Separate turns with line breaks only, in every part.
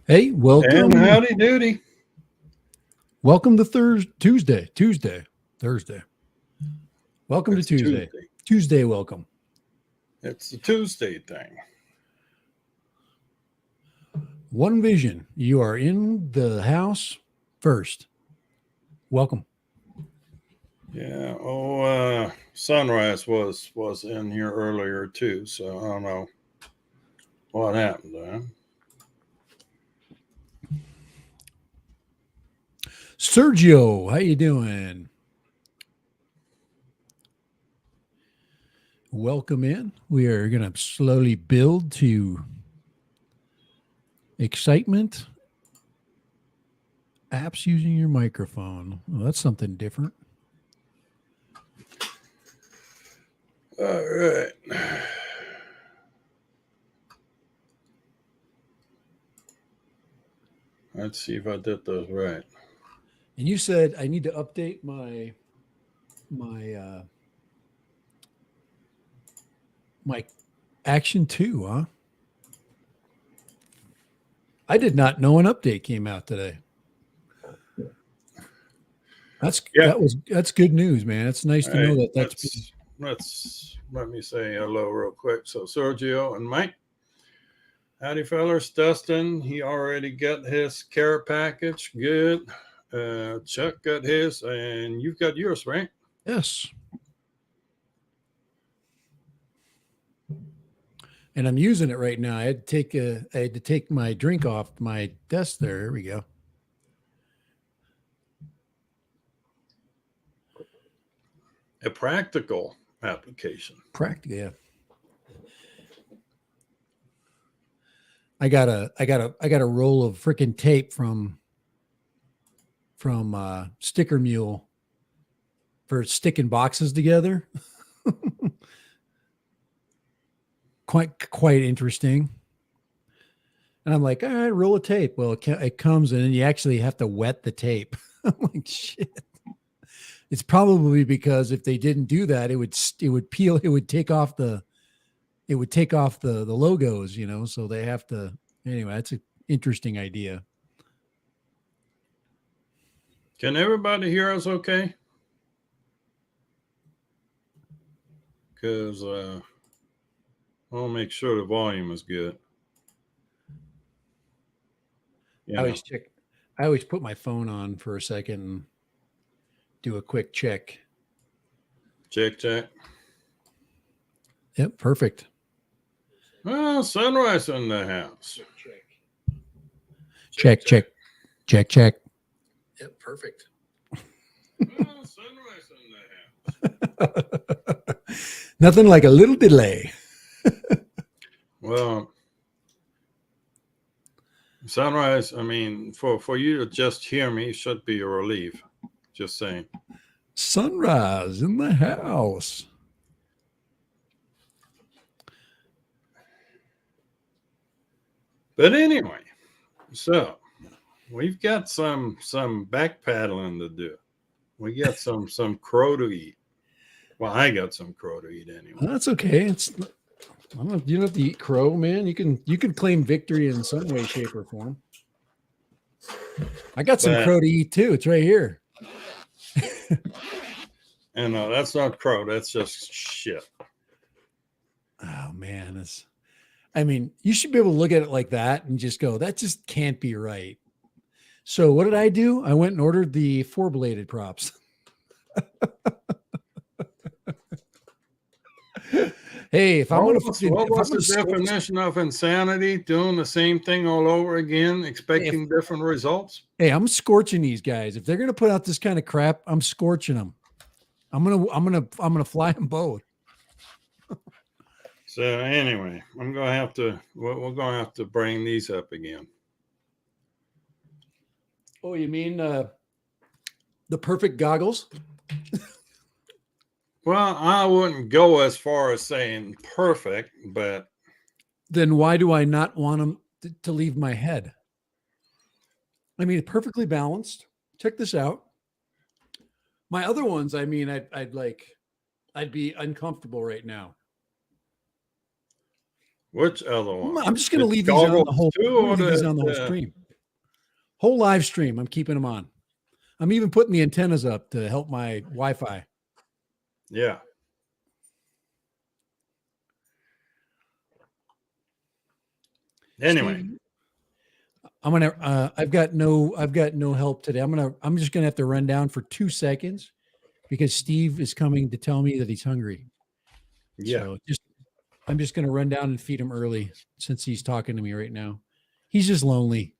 Hey,
And
welcome.
howdy doody.
Welcome to Thursday. Welcome to
It's
Tuesday.
Tuesday.
Tuesday, welcome.
It's the Tuesday thing.
One Vision. You are in the house first. Welcome.
Yeah. Sunrise was in here earlier too, so I don't know what happened there.
Sergio, how you doing? Welcome in. We are going to slowly build to excitement. Apps using your microphone. Well, that's something different.
All right. Let's see if I did those right.
And you said I need to update my Action 2, huh? I did not know an update came out today.
Yeah.
That's good news, man. It's nice to know
Hey,
that that's been.
let me say hello real quick. So Sergio and Mike, howdy fellers. Dustin, he already got his care package. Good. Chuck got his, and you've got yours, right?
Yes. And I'm using it right now. I had to take my drink off my desk there. Here we go.
A practical application.
Practical, yeah. I got a roll of freaking tape from Sticker Mule for sticking boxes together. Quite interesting. And I'm like, all right, roll of tape. Well, it comes and then you actually have to wet the tape. I'm like, shit. It's probably because if they didn't do that, it would peel. It would take off the logos, So they have to. Anyway, that's an interesting idea.
Can everybody hear us okay? Because I'll make sure the volume is good.
I always check. I always put my phone on for a second and do a quick check.
Check.
Yep, perfect.
Well, Sunrise in the house.
Check. Yep, perfect.
Well, Sunrise in
the house. Nothing like a little delay.
Well, Sunrise, I mean, for you to just hear me should be a relief. Just saying.
Sunrise in the house.
But anyway, so we've got some back paddling to do. We got some crow to eat. Well, I got some crow to eat anyway.
Well, that's okay. You don't have to eat crow, man. You can claim victory in some way, shape, or form. I got some crow to eat too. It's right here.
And that's not crow. That's just shit.
Oh man, you should be able to look at it like that and just go, that just can't be right. So what did I do? I went and ordered the 4-bladed props. Hey, if I'm going to...
What was the definition of insanity? Doing the same thing all over again, expecting different results?
Hey, I'm scorching these guys. If they're going to put out this kind of crap, I'm scorching them. I'm gonna fly them both.
So anyway, we're going to have to bring these up again.
Oh, you mean the perfect goggles?
Well, I wouldn't go as far as saying perfect, but
then why do I not want them to leave my head? I mean, perfectly balanced. Check this out. My other ones, I mean, I'd be uncomfortable right now.
Which other one?
I'm just going to
The
leave these on the
goggles
whole.
too, or
Leave these on the whole stream. Whole live stream. I'm keeping them on. I'm even putting the antennas up to help my Wi-Fi.
Yeah. Anyway,
Steve, I'm gonna. I've got no help today. I'm just gonna have to run down for 2 seconds because Steve is coming to tell me that he's hungry.
yeah.
So I'm just gonna run down and feed him early since he's talking to me right now. He's just lonely.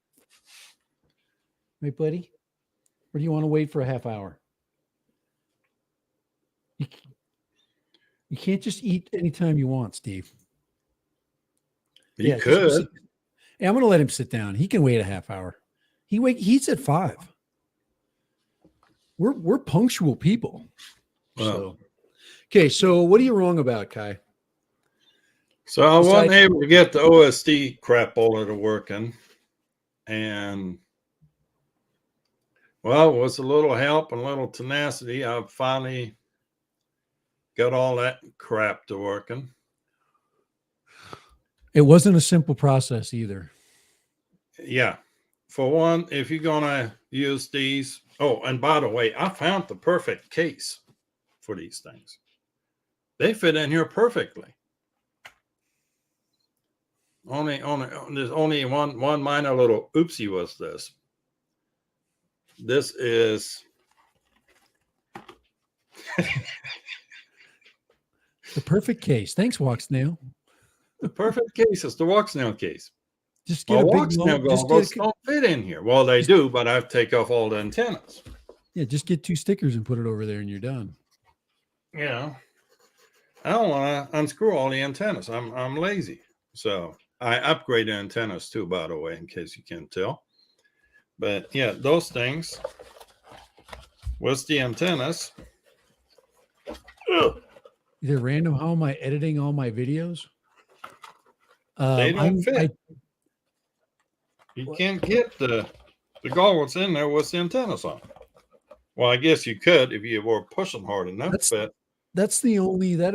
Right, buddy? Or do you want to wait for a half hour? You can't just eat anytime you want, Steve.
He
Just
could.
I'm going to let him sit down. He can wait a half hour. He's at 5. We're punctual people. So, okay. So what are you wrong about, Kai?
So I wasn't able to get the OSD crap to working, and well, with a little help and a little tenacity, I finally got all that crap to working.
It wasn't a simple process either.
Yeah. For one, if you're going to use these, oh, and by the way, I found the perfect case for these things. They fit in here perfectly. There's only one minor little oopsie was this. This is
the perfect case. Thanks, Walksnail.
The perfect case is the Walksnail case.
Just get a big
Walksnail goggles don't fit in here. Well, they do, but I have to take off all the antennas.
Yeah, just get 2 stickers and put it over there, and you're done.
Yeah, I don't want to unscrew all the antennas. I'm lazy, so I upgrade the antennas too. By the way, in case you can't tell, but yeah, those things was the antennas.
Ugh. Is it random? How am I editing all my videos?
They don't fit. You can't get the goggles in there with the antennas on. Well, I guess you could if you were pushing hard enough. That'd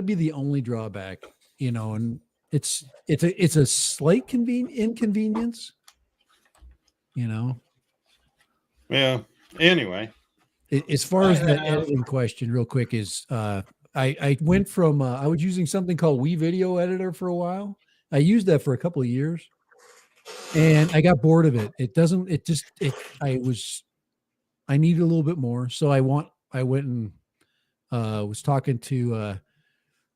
be the only drawback, and it's a slight inconvenience,
Yeah. Anyway,
as far as the editing question, real quick, is I went from I was using something called WeVideo Editor for a while. I used that for a couple of years, and I got bored of it. I needed a little bit more, so I went and was talking to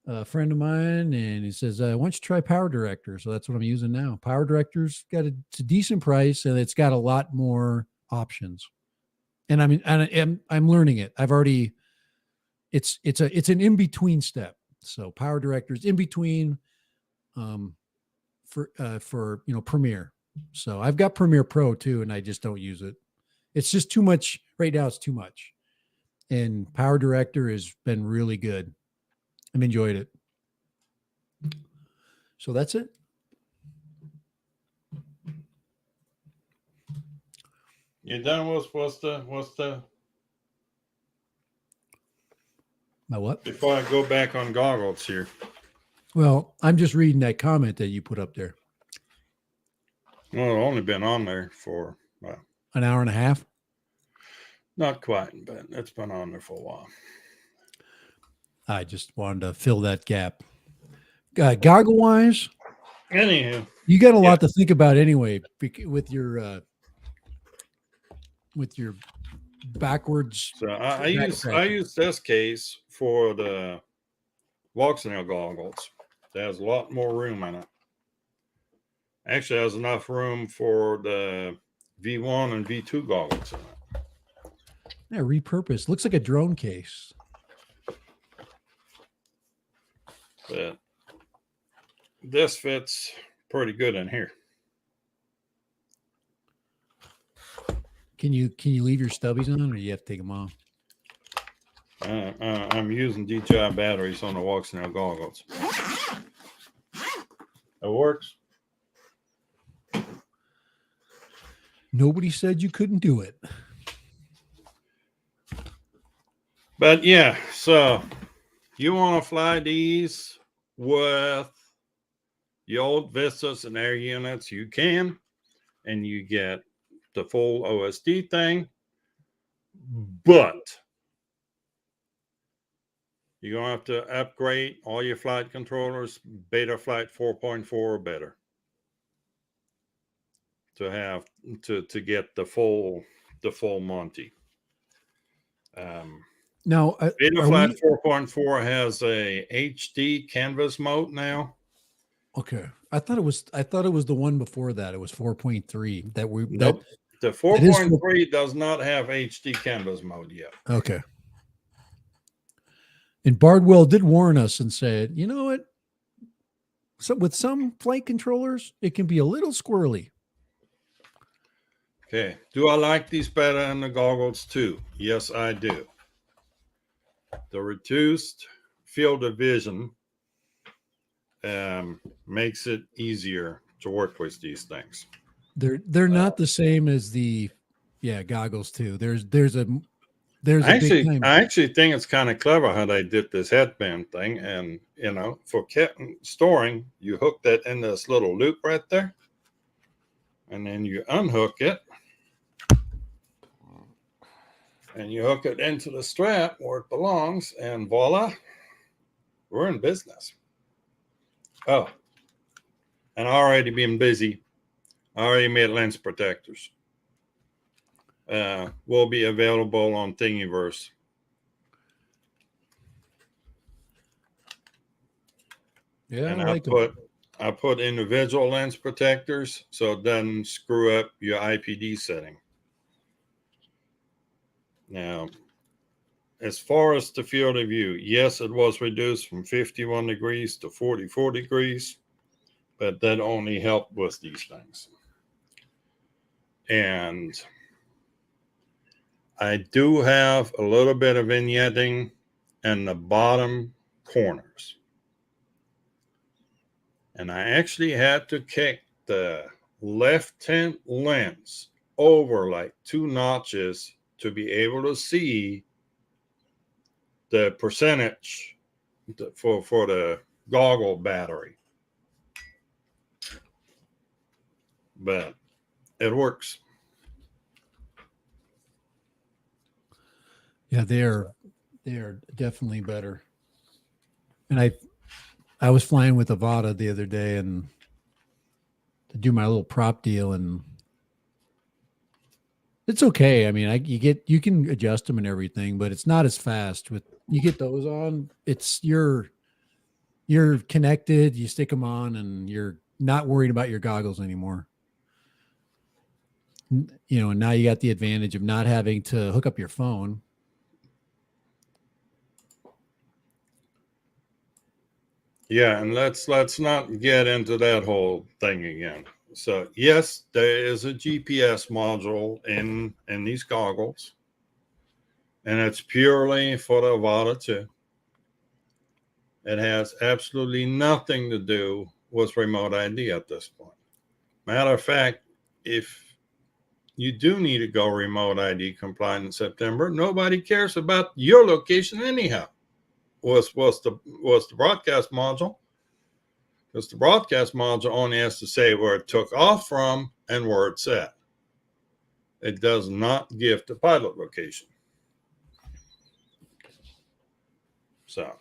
a friend of mine, and he says, "Why don't you try Power Director?" So that's what I'm using now. Power Director's it's a decent price, and it's got a lot more options. And I'm learning it. I've already. It's an in between step. So Power Director is in between, for Premiere. So I've got Premiere Pro too, and I just don't use it. It's just too much right now. It's too much. And Power Director has been really good. I've enjoyed it. So that's it.
You done with what's the
My what?
Before I go back on goggles here.
Well, I'm just reading that comment that you put up there.
Well, I've only been on there for
an hour and a half.
Not quite, but it's been on there for a while.
I just wanted to fill that gap. Goggle wise,
anywho,
you got a lot to think about anyway with your backwards.
So I use this case for the Walksnail goggles. It has a lot more room in it. Actually, has enough room for the V1 and V2 goggles in it.
Yeah, repurposed. Looks like a drone case.
But this fits pretty good in here.
Can you leave your stubbies on, or do you have to take them off?
I'm using DJI batteries on the Walksnail goggles. It works.
Nobody said you couldn't do it.
But yeah, so you want to fly these with the old Vistas and Air units, you can, and you get the full OSD thing. But you're going to have to upgrade all your flight controllers, Beta Flight 4.4 or better, to have to get the full Monty.
Now,
Beta
are
Flight
we
4.4 has a HD canvas mode now.
okay? I thought it was the one before that. It was 4.3 that we
Nope. The
that is
4.3 does not have HD canvas mode yet.
okay. And Bardwell did warn us and said, you know what? So with some flight controllers, it can be a little squirrely.
Okay. Do I like these better than the goggles too? Yes, I do. The reduced field of vision makes it easier to work with these things.
They're not the same as the goggles too. There's a
I
big time.
actually think it's kind of clever how they did this headband thing. And, for storing, you hook that in this little loop right there. And then you unhook it. And you hook it into the strap where it belongs. And voila, we're in business. Oh, and I already been busy. I already made lens protectors. Will be available on Thingiverse.
Yeah,
And I put individual lens protectors so it doesn't screw up your IPD setting. Now, as far as the field of view, yes, it was reduced from 51 degrees to 44 degrees, but that only helped with these things. And I do have a little bit of vignetting in the bottom corners. And I actually had to kick the left tint lens over like 2 notches to be able to see the percentage for the goggle battery. But it works.
Yeah, they are definitely better. And I was flying with Avata the other day and to do my little prop deal, and it's okay. I mean, you can adjust them and everything, but it's not as fast. With you get those on, it's you're connected. You stick them on, and you're not worried about your goggles anymore. And now you got the advantage of not having to hook up your phone.
Yeah, and let's not get into that whole thing again. So yes, there is a GPS module in these goggles, and it's purely for the Avata 2. It has absolutely nothing to do with remote ID at this point. Matter of fact, if you do need to go remote ID compliant in September, nobody cares about your location anyhow. Was the broadcast module? Because the broadcast module only has to say where it took off from and where it's at. It does not give the pilot location. So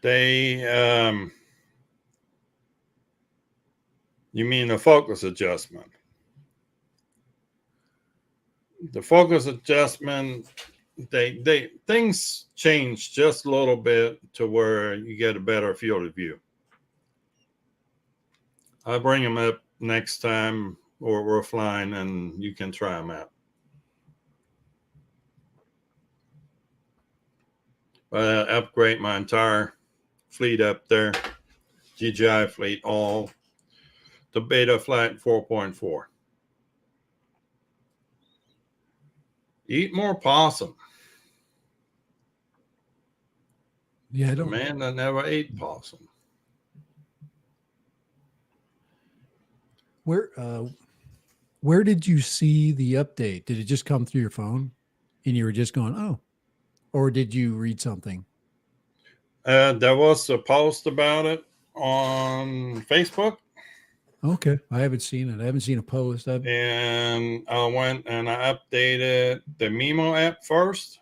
they you mean the focus adjustment? The focus adjustment, they things change just a little bit to where you get a better field of view. I'll bring them up next time or we're flying and you can try them out. Upgrade my entire fleet up there, DJI fleet, all to Beta Flight 4.4. Eat more possum.
Yeah, I
The
don't.
man that never ate possum.
Where did you see the update? Did it just come through your phone, and you were just going, "Oh"? or did you read something?
There was a post about it on Facebook,
Okay, I haven't seen it. I haven't seen a post.
and I went and I updated the Mimo app first,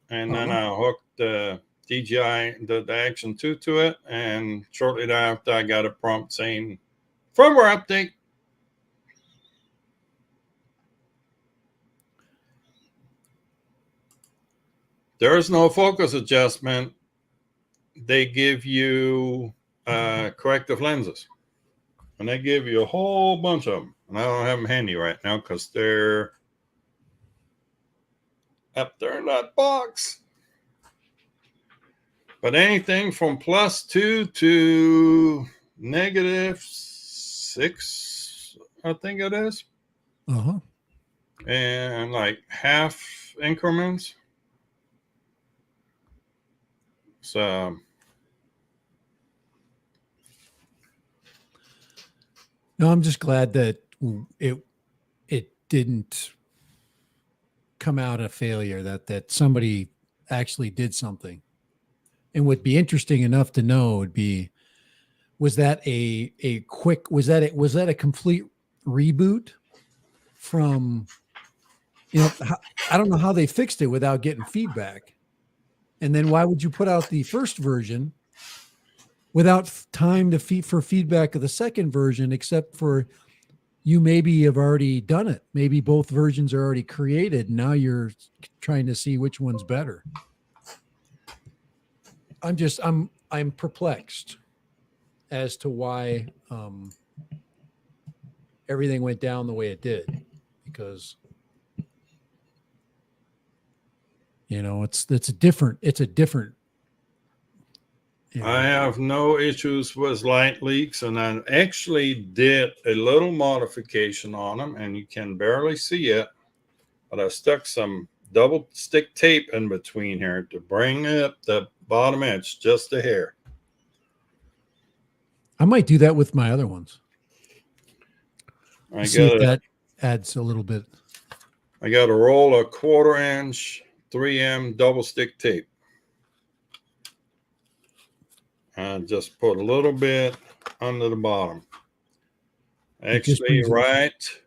and then
Uh-huh.
I hooked the DJI, the Action 2 to it, and shortly thereafter I got a prompt saying firmware update. There is no focus adjustment. They give you corrective lenses, and they give you a whole bunch of them. And I don't have them handy right now because they're up there in that box. But anything from +2 to -6, I think it is,
Uh-huh.
and like half increments. So
No, I'm just glad that it didn't come out a failure, that somebody actually did something. And would be interesting enough to know would be, was that a quick, was that a complete reboot from, I don't know how they fixed it without getting feedback. And then why would you put out the first version without time to for feedback of the second version, except for you maybe have already done it. Maybe both versions are already created. Now you're trying to see which one's better. I'm perplexed as to why everything went down the way it did, because it's a different
I have no issues with light leaks, and I actually did a little modification on them, and you can barely see it, but I stuck some double stick tape in between here to bring up the bottom edge just a hair.
I might do that with my other ones. See if that adds a little bit.
I got a roll of 1/4" 3M double stick tape. And just put a little bit under the bottom. Actually, right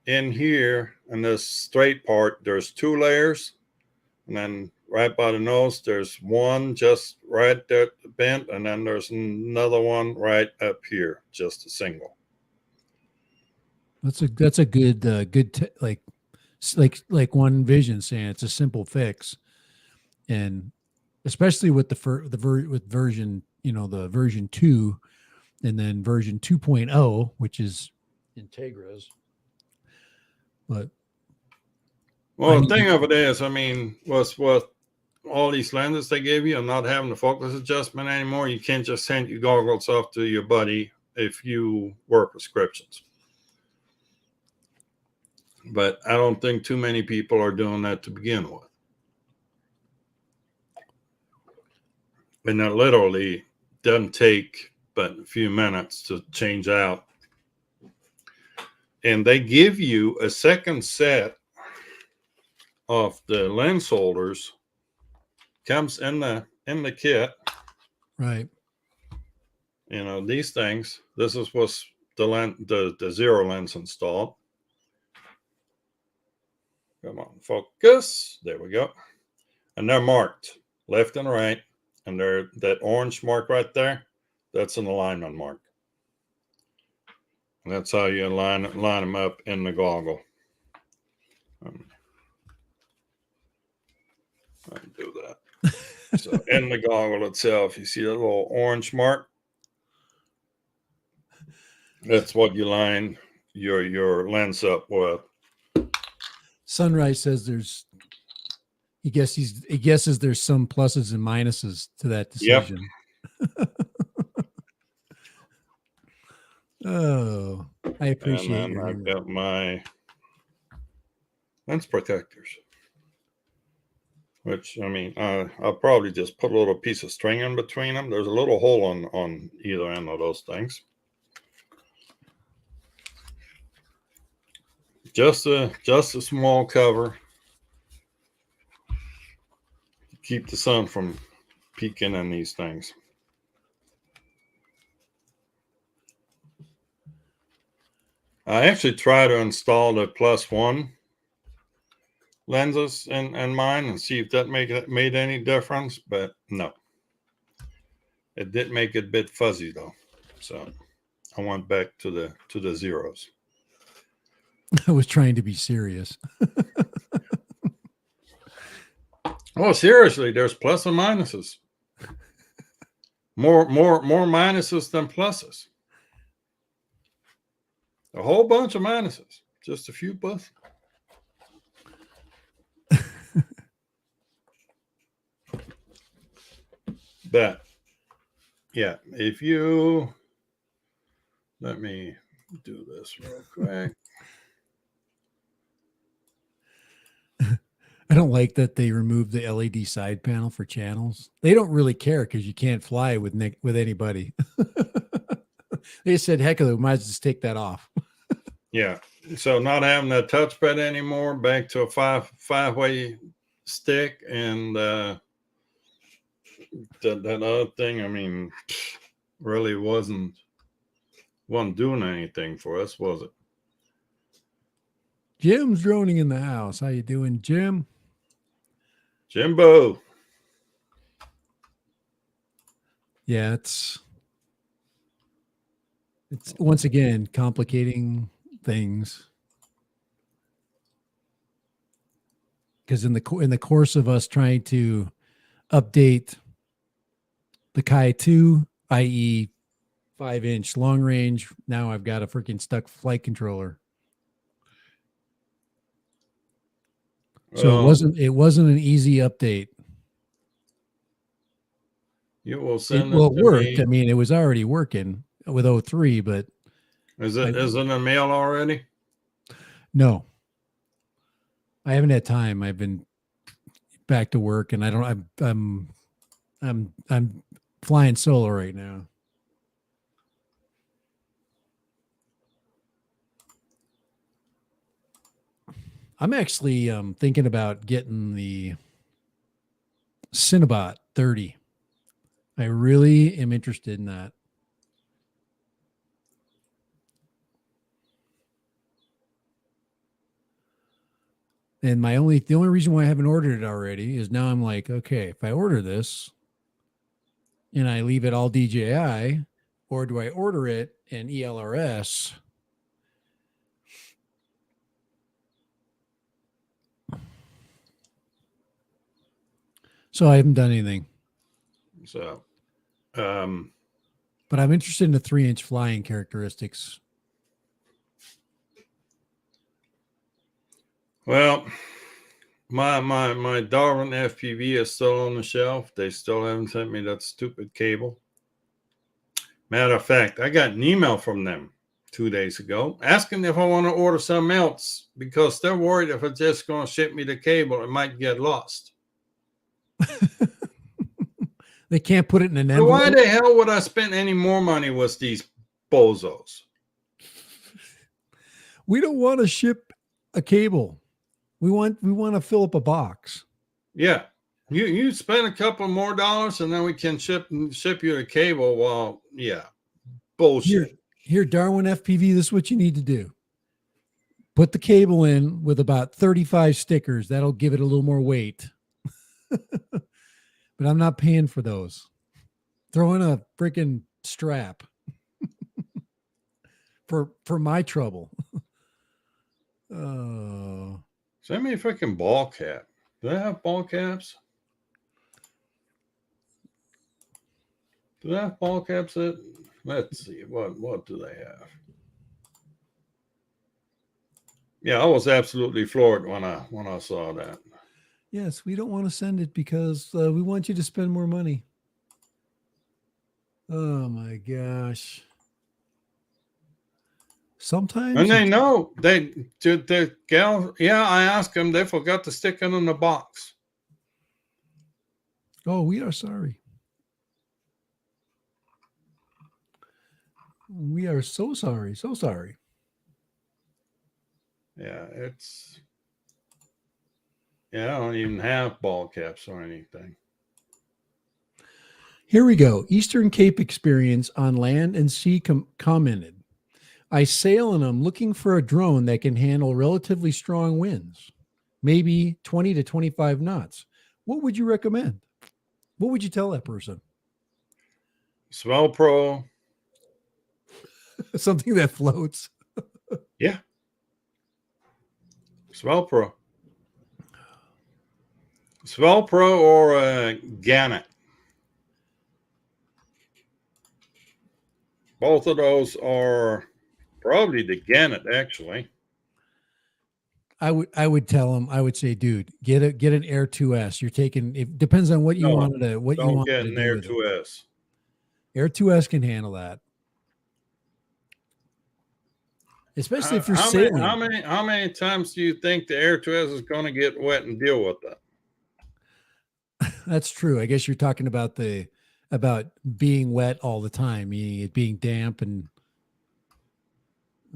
in here in this straight part, there's 2 layers. And then right by the nose, there's one just right there bent. And then there's another one right up here, just a single.
That's a good like One Vision saying it's a simple fix, and especially with with version, the version 2, and then version 2.0, which is Integra's. But
well, the thing of it is, was with all these lenses they gave you and not having the focus adjustment anymore, you can't just send your goggles off to your buddy if you work prescriptions. But I don't think too many people are doing that to begin with. And that literally doesn't take but a few minutes to change out. And they give you a second set of the lens holders, comes in the kit.
Right.
These things, this is what's the zero lens installed. Come on, focus. There we go. And they're marked left and right. And they're that orange mark right there, that's an alignment mark. And that's how you line them up in the goggle. I do that. So in the goggle itself, you see that little orange mark? That's what you line your lens up with.
Sunrise says he guesses there's some pluses and minuses to that decision. Yep. Oh, I appreciate
it. I've got my lens protectors, which I'll probably just put a little piece of string in between them. There's a little hole on either end of those things. Just a small cover. keep the sun from peeking on these things. I actually try to install the +1 lenses in mine and see if that made any difference, but no. It did make it a bit fuzzy though. So I went back to the zeros.
I was trying to be serious.
Oh, seriously, there's plus and minuses. More minuses than pluses. A whole bunch of minuses. Just a few pluses. But yeah, if you let me do this real quick.
I don't like that they removed the LED side panel for channels. They don't really care because you can't fly with anybody. They said, heck of it, we might as well just take that off.
Yeah. So not having that touchpad anymore, back to a five-way stick, and that other thing, I mean, really wasn't doing anything for us, was it?
Jim's droning in the house. How you doing, Jim?
Jimbo.
Yeah, it's once again complicating things, because in the course of us trying to update the Kai 2, i.e. 5-inch long range, now I've got a freaking stuck flight controller. So it wasn't an easy update.
You will send it
to
worked.
Me. I mean, it was already working with 03, but
is it in the mail already?
No, I haven't had time. I've been back to work, and I'm flying solo right now. I'm actually thinking about getting the Cinnabot 30. I really am interested in that. And the only reason why I haven't ordered it already is now I'm like, okay, if I order this and I leave it all DJI, or do I order it in ELRS? So I haven't done anything.
So,
but I'm interested in the 3-inch flying characteristics.
Well, my Darwin FPV is still on the shelf. They still haven't sent me that stupid cable. Matter of fact, I got an email from them 2 days ago asking if I want to order something else because they're worried if it's just going to ship me the cable, it might get lost.
They can't put it in an
So
envelope.
why the hell would I spend any more money with these bozos?
We don't want to ship a cable. We want to fill up a box.
Yeah. You spend a couple more dollars and then we can ship you the cable. Well, yeah. Bullshit.
Here, Darwin FPV, this is what you need to do. Put the cable in with about 35 stickers. That'll give it a little more weight. But I'm not paying for those. Throw in a freaking strap for my trouble.
Send me a freaking ball cap. Do they have ball caps? Do they have ball caps? Let's see. What do they have? Yeah, I was absolutely floored when I saw that.
Yes, we don't want to send it because we want you to spend more money. Oh my gosh. Sometimes.
And they know the gal. Yeah, I asked them. They forgot to stick it in the box.
Oh, we are sorry. We are so sorry. So sorry.
Yeah, Yeah, I don't even have ball caps or anything.
Here we go. Eastern Cape experience on land and sea commented. I sail and I'm looking for a drone that can handle relatively strong winds, maybe 20 to 25 knots. What would you recommend? What would you tell that person?
Swell Pro.
Something that floats.
Yeah. Swell Pro. Swell Pro or a Gannett. Both of those are probably the Gannett, actually.
I would tell him, I would say, dude, get an Air 2S. You're taking, it depends on what you
No,
wanted to
don't get an
do
Air
with it.
2S.
Air 2S can handle that. Especially if you're sailing.
How many times do you think the Air 2S is going to get wet and deal with that?
That's true. I guess you're talking about about being wet all the time, meaning it being damp and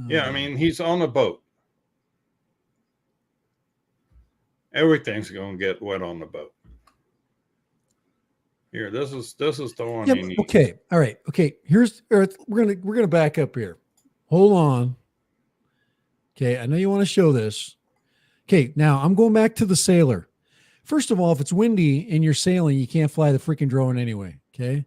yeah, I mean, he's on a boat. Everything's going to get wet on the boat. Here, this is the one he needs.
Okay. All right. Okay. Here's Earth. We're gonna back up here. Hold on. Okay. I know you want to show this. Okay. Now I'm going back to the sailor. First of all, if it's windy and you're sailing, you can't fly the freaking drone anyway. Okay.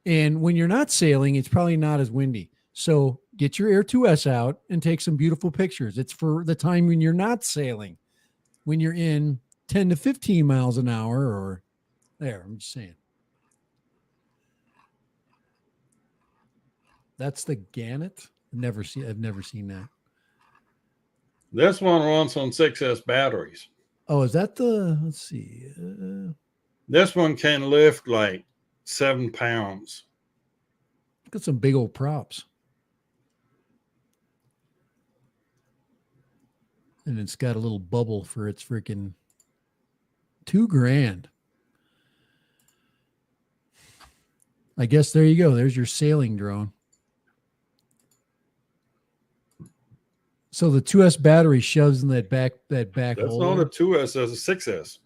And when you're not sailing, it's probably not as windy. So get your Air 2S out and take some beautiful pictures. It's for the time when you're not sailing, when you're in 10 to 15 miles an hour or there. I'm just saying. That's the Gannett. I've never seen that.
This one runs on 6S batteries.
Oh, is that the? Let's see.
This one can lift like 7 pounds.
Got some big old props, and it's got a little bubble for its freaking $2,000. I guess there you go. There's your sailing drone. So the 2S battery shoves in that back
That's
hole.
not a 2S, that's a 6S.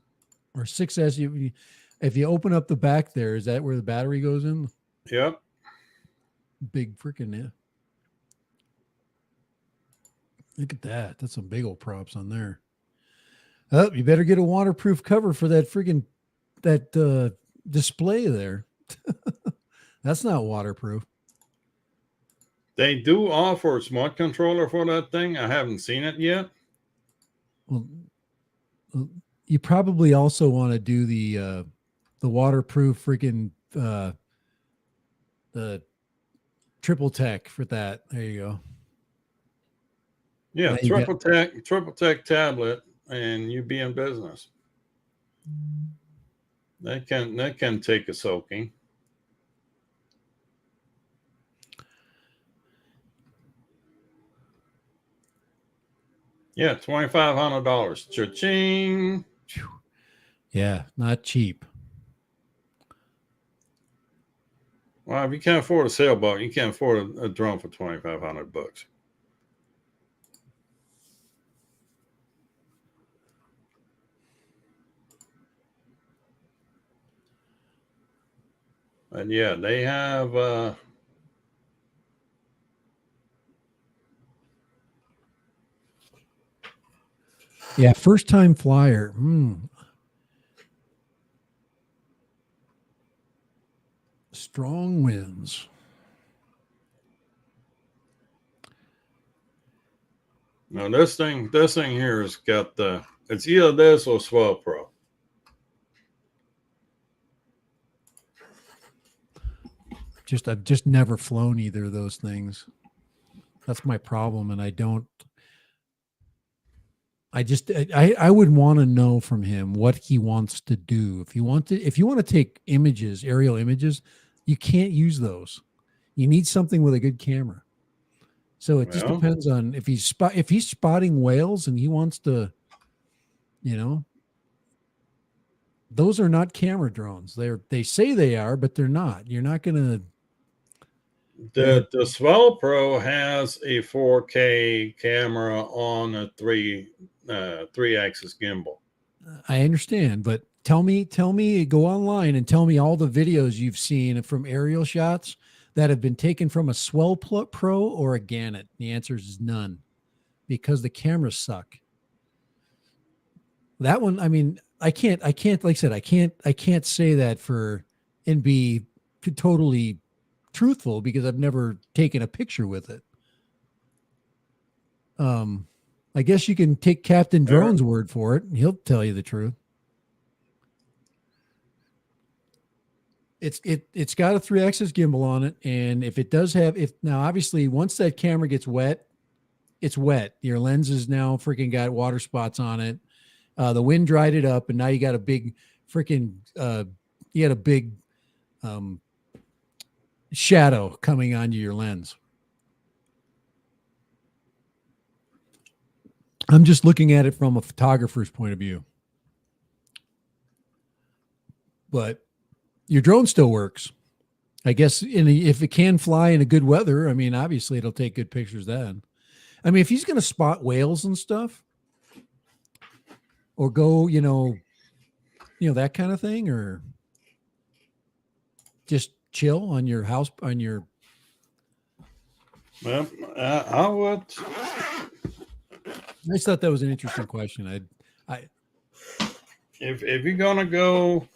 Or 6S. If you open up the back there, is that where the battery goes in?
Yep.
Big freaking, yeah. Look at that. That's some big old props on there. Oh, you better get a waterproof cover for that freaking display there. That's not waterproof.
They do offer a smart controller for that thing. I haven't seen it yet.
Well, you probably also want to do the waterproof freaking the triple tech for that. There you go.
Yeah, triple tech tablet, and you be in business. That can take a soaking. Yeah, $2,500. Cha-ching.
Yeah, not cheap.
Well, if you can't afford a sailboat, you can't afford a drone for $2,500. And yeah, they have
yeah, first time flyer. Strong winds.
now this thing here has got it's either this or Swell Pro.
I've just never flown either of those things. That's my problem, and I would want to know from him what he wants to do. If you want to take images, aerial images, you can't use those. You need something with a good camera. So it just depends on if he's spotting whales and he wants to, those are not camera drones. They say they are, but they're not. You're not going to.
The Swell Pro has a 4K camera on a three axis gimbal.
I understand, but tell me, go online and tell me all the videos you've seen from aerial shots that have been taken from a Swell Pro or a Gannett. The answer is none, because the cameras suck. That one, I mean, I can't, like I said, I can't say that for and be totally truthful because I've never taken a picture with it. I guess you can take Captain Drone's word for it, and he'll tell you the truth. It's got a 3-axis gimbal on it, and if it does have, if now obviously once that camera gets wet, it's wet. Your lens is now freaking got water spots on it. The wind dried it up, and now you got a big freaking you got a big shadow coming onto your lens. I'm just looking at it from a photographer's point of view. But your drone still works. I guess if it can fly in a good weather, I mean, obviously it'll take good pictures then. I mean, if he's going to spot whales and stuff or go, that kind of thing, or just chill on your house, on your.
Well, I would.
I just thought that was an interesting question.
If you're gonna go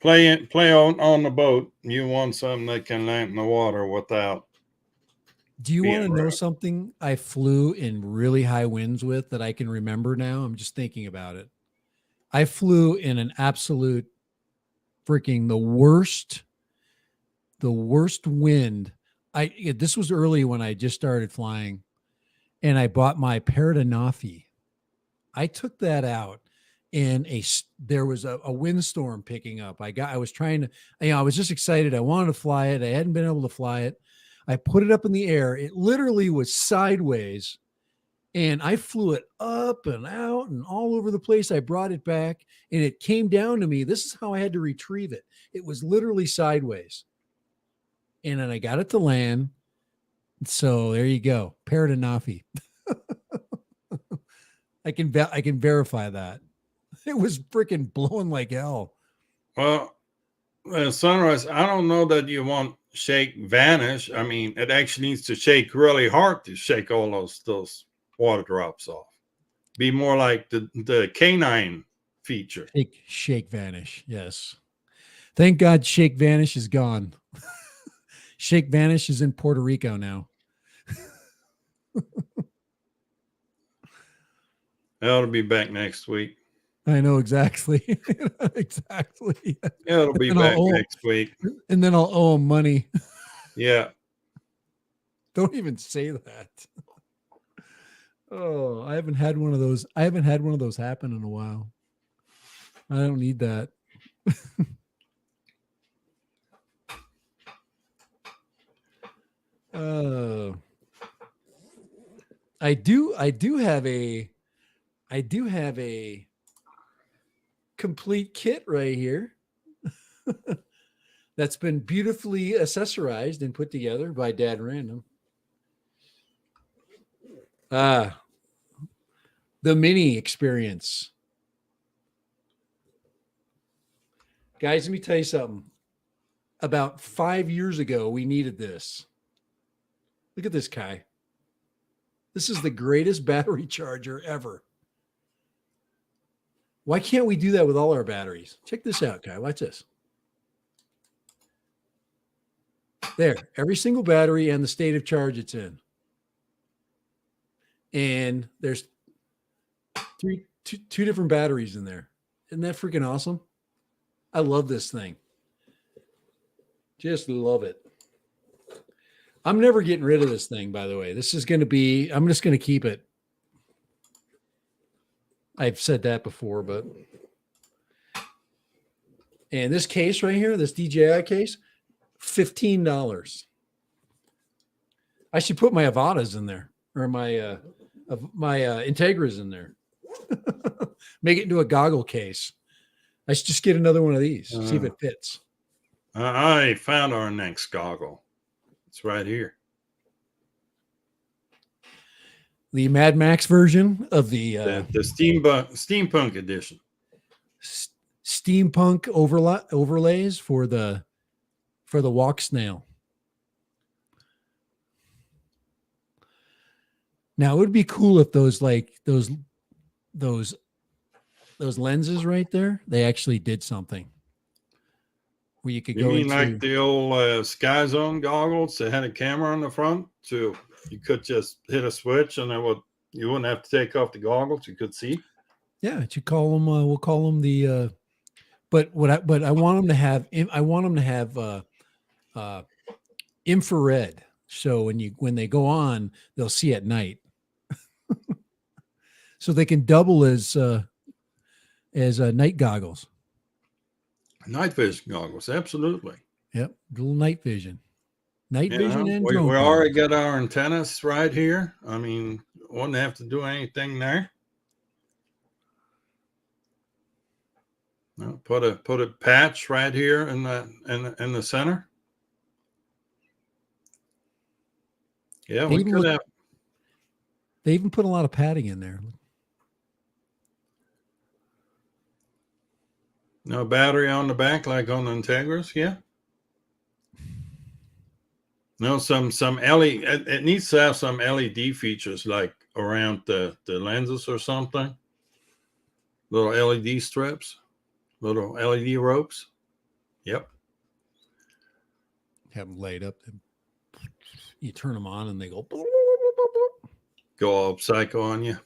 play on the boat, you want something that can land in the water without.
Do you want to know something I flew in really high winds with that I can remember now? I'm just thinking about it. I flew in an absolute freaking the worst wind. This was early when I just started flying, and I bought my Paradanafi. I took that out, and there was a windstorm picking up. I was trying to, I was just excited. I wanted to fly it. I hadn't been able to fly it. I put it up in the air. It literally was sideways, and I flew it up and out and all over the place. I brought it back, and it came down to me. This is how I had to retrieve it. It was literally sideways. And then I got it to land. So there you go. Paradanafi. I can verify that. It was freaking blowing like hell.
Well, Sunrise, I don't know that you want shake vanish. I mean, it actually needs to shake really hard to shake all those water drops off. Be more like the canine feature.
Shake vanish. Yes. Thank God Shake Vanish is gone. Shake Vanish is in Puerto Rico now.
It'll be back next week.
I know exactly. Exactly.
It'll be back next week.
And then I'll owe him money.
Yeah.
Don't even say that. Oh, I haven't had one of those. I haven't had one of those happen in a while. I don't need that. I do have a complete kit right here that's been beautifully accessorized and put together by Dad Random. The mini experience. Guys, let me tell you something. About 5 years ago, we needed this. Look at this guy. This is the greatest battery charger ever. Why can't we do that with all our batteries? Check this out, guy. Watch this. There, every single battery and the state of charge it's in. And there's two different batteries in there. Isn't that freaking awesome? I love this thing. Just love it. I'm never getting rid of this thing, by the way. This is going to be, I'm just going to keep it. I've said that before, but. And this case right here, this DJI case, $15. I should put my Avatas in there, or my Integras in there. Make it into a goggle case. I should just get another one of these, see if it fits.
I found our next goggle. It's right here.
The Mad Max version of the
steampunk edition.
steampunk overlays for the walk snail. Now it would be cool if those lenses right there, they actually did something where you could
You
go
mean
into
like the old Sky Zone goggles that had a camera on the front, so you could just hit a switch and you wouldn't have to take off the goggles. You could see.
yeah, you call them we'll call them the but I want them to have infrared, so when they go on, they'll see at night, so they can double as night goggles.
Night vision goggles, absolutely.
Yep, little night vision
Yeah,
and
we
drone
already
goggles.
got our antennas right here. I mean, wouldn't have to do anything there. No, put a patch right here in the center. Yeah,
They
we
even
could have
they even put a lot of padding in there.
no battery on the back like on the Integras. Yeah. No, some LED. It needs to have some LED features like around the lenses or something. Little LED strips, little LED ropes. Yep.
Have them laid up. You turn them on and they go.
Go all psycho on you.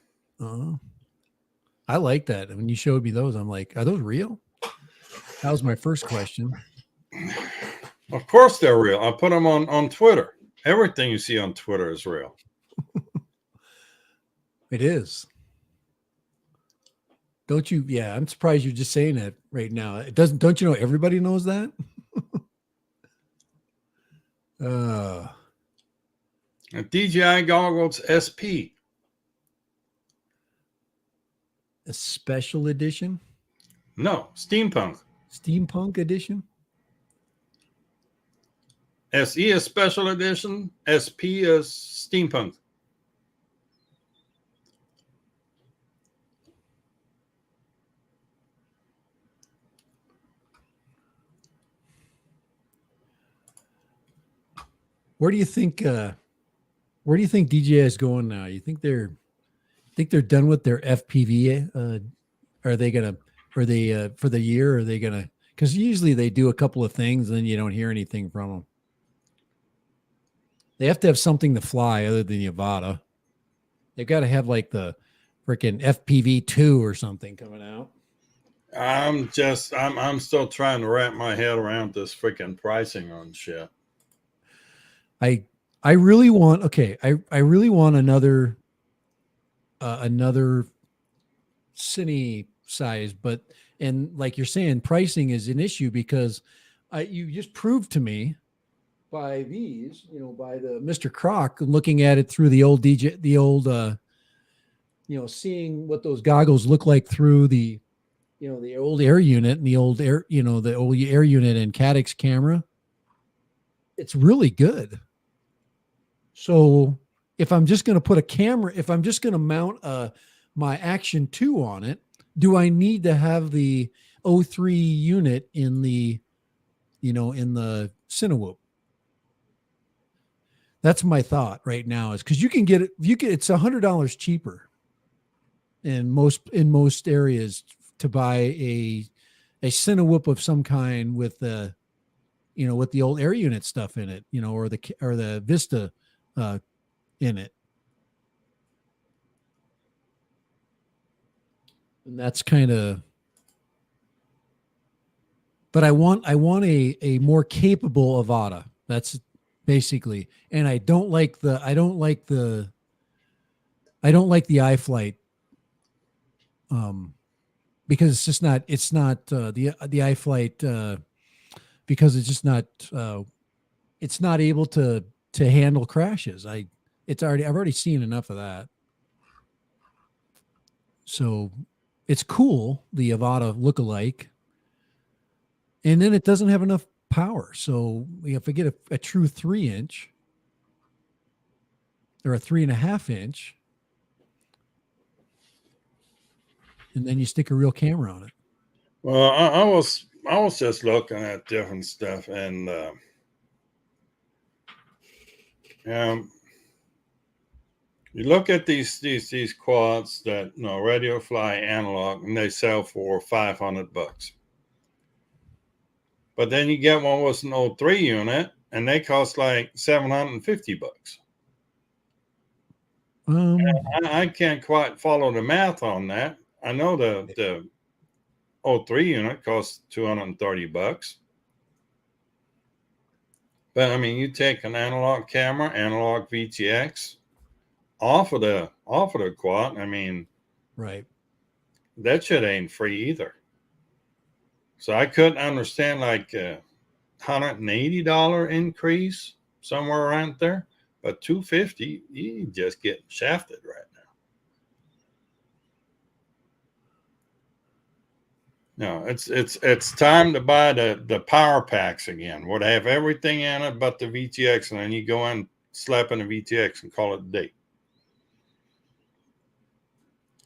I like that. When you showed me those, I'm like, are those real? That was my first question.
Of course they're real. I put them on Twitter. Everything you see on Twitter is real.
It is. Don't you? Yeah, I'm surprised you're just saying that right now. It doesn't. Don't you know everybody knows that?
DJI Goggles SP.
A special edition?
No, Steampunk.
Steampunk edition?
SE is special edition. SP is Steampunk.
Where do you think DJI is going now? You think they're done with their FPV? Are they gonna? Are they for the year? Are they gonna? Because usually they do a couple of things, and then you don't hear anything from them. They have to have something to fly other than the Avata. They've got to have like the freaking FPV2 or something coming out.
I'm still trying to wrap my head around this freaking pricing on shit.
I really want I really want another cine size, but and like you're saying, pricing is an issue because you just proved to me by these, by the Mr. Croc, looking at it through the old seeing what those goggles look like through the old air unit and the old air unit and Cadix camera. It's really good. So if I'm just going to put a camera, if I'm just going to mount my Action 2 on it, do I need to have the 03 unit in the Cinewhoop? That's my thought right now, is because you can get it. It's $100 cheaper in most areas to buy a Cinewhoop of some kind with the with the old air unit stuff in it, or the Vista in it. And that's kind of, but I want a more capable Avata. That's basically, and I don't like the iFlight, because it's not the iFlight, because it's just not it's not able to handle crashes. I've already seen enough of that. So it's cool, the Avata lookalike, and then it doesn't have enough power. So if I get a true 3-inch or a 3.5-inch, and then you stick a real camera on it.
Well, I was just looking at different stuff, and you look at these quads that radio fly analog, and they sell for $500. But then you get one with an old 3 unit, and they cost like $750. I can't quite follow the math on that. I know the old 3 unit costs $230. But I mean, you take an analog camera, analog VTX off of the quad. I mean,
Right.
that shit ain't free either. So I couldn't understand like $180 increase somewhere around there, but $250, you just get shafted right now. No, it's time to buy the power packs again. Would have everything in it but the VTX, and then you go in, slap in the VTX, and call it a day.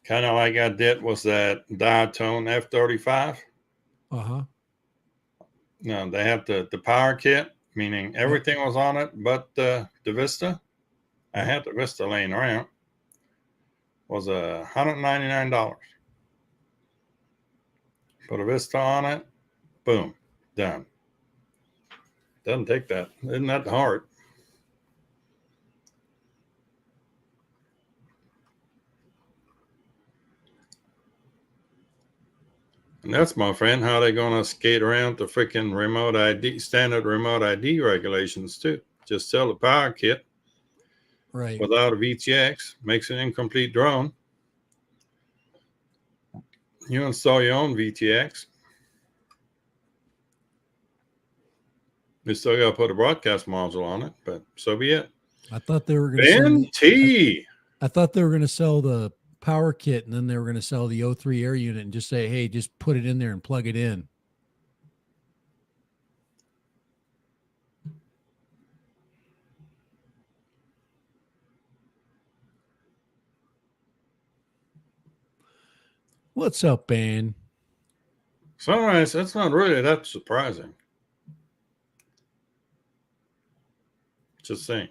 Kind of like I did was that diatone F-35. No, they have the power kit, meaning everything was on it but the Vista. I had the Vista laying around. Was $199. Put a Vista on it, boom, done. Doesn't take that. Isn't that hard? And that's, my friend, how they going to skate around the freaking remote ID, standard remote ID regulations too. Just sell the power kit.
Right.
Without a VTX, makes an incomplete drone. You install your own VTX. You still got to put a broadcast module on it, but so be it.
I thought they were going
Ben T.
I thought they were going to sell the power kit, and then they were going to sell the O3 air unit and just say, hey, just put it in there and plug it in. What's up, Ben?
Sunrise, that's not really that surprising. Just saying.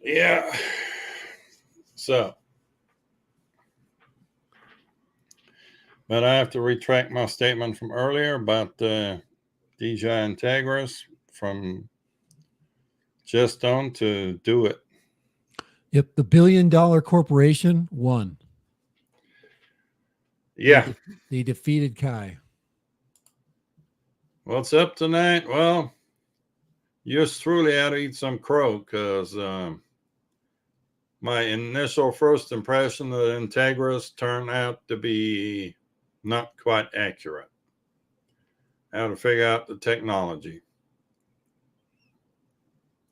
Yeah. So, but I have to retract my statement from earlier about DJI Integras from just on to do it.
Yep, the $1 billion corporation won.
Yeah.
They defeated Kai.
What's up tonight? Well, yours truly had to eat some crow because my initial first impression of the Integras turned out to be not quite accurate. I had to figure out the technology.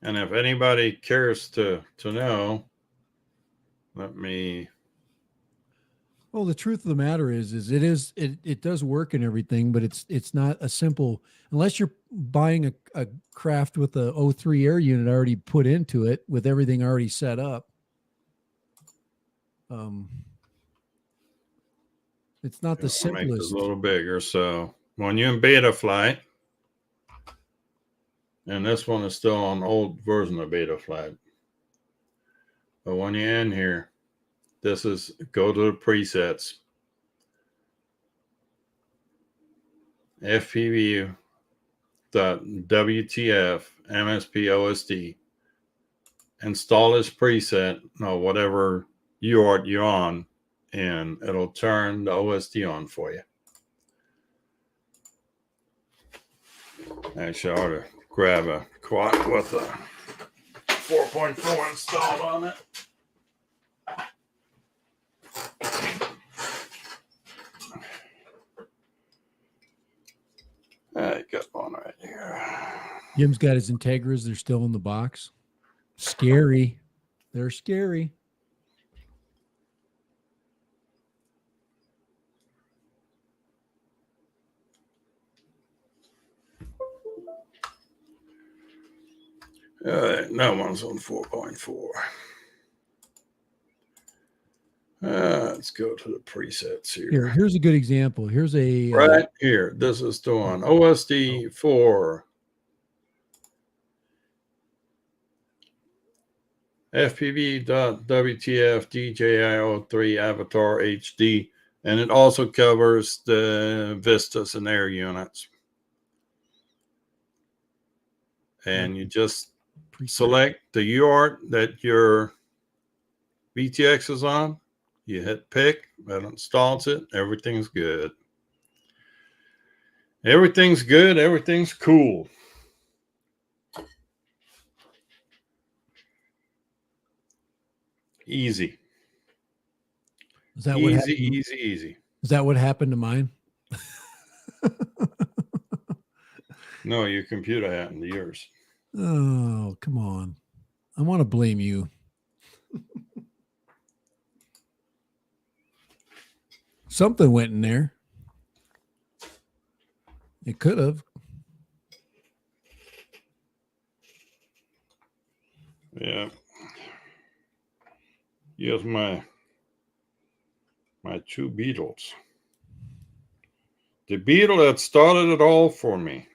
And if anybody cares to know, let me.
Well, the truth of the matter is it does work and everything, but it's not a simple, unless you're buying a craft with a O3 air unit already put into it with everything already set up. It's not the simplest.
Make this a little bigger. So when you're in beta flight, and this one is still on old version of beta flight, but when you're in here, this is go to the presets, FPV.WTF MSP OSD. Install this preset, whatever UART you're on, and it'll turn the OSD on for you. Actually, I ought to grab a quad with a 4.4 installed on it. I got one right here.
Jim's got his Integras. They're still in the box. Scary. They're scary.
That one's on 4.4. Let's go to the presets here.
Here's a good example. Here's a
Right here. This is the one. OSD 4. FPV.WTF DJI 03 Avatar HD. And it also covers the Vistas and air units. And you just select the UART that your VTX is on. You hit pick, that installs it. Everything's good. Everything's good. Everything's cool. Easy.
Is that what happened?
Easy.
Is that what happened to mine?
No, your computer happened to yours.
Oh, come on. I want to blame you. Something went in there. It could have.
Yeah. Here's my two Beetles. The Beetle that started it all for me.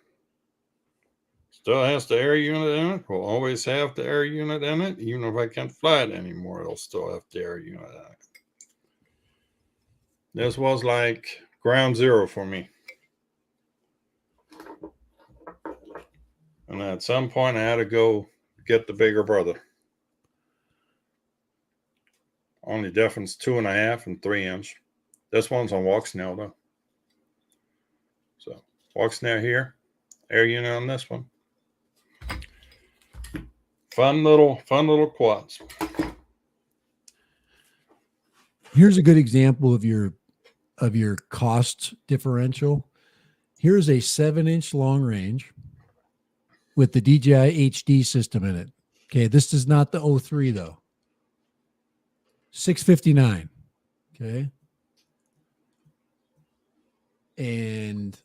Still has the air unit in it. Will always have the air unit in it. Even if I can't fly it anymore, it'll still have the air unit in it. This was like ground zero for me. And at some point, I had to go get the bigger brother. Only difference 2.5 and 3 inch. This one's on walk snail though. So walk snail here, air unit on this one. Fun little quads.
Here's a good example of your cost differential. Here's a 7-inch long range with the DJI HD system in it. Okay, this is not the 03 though. $659. Okay. And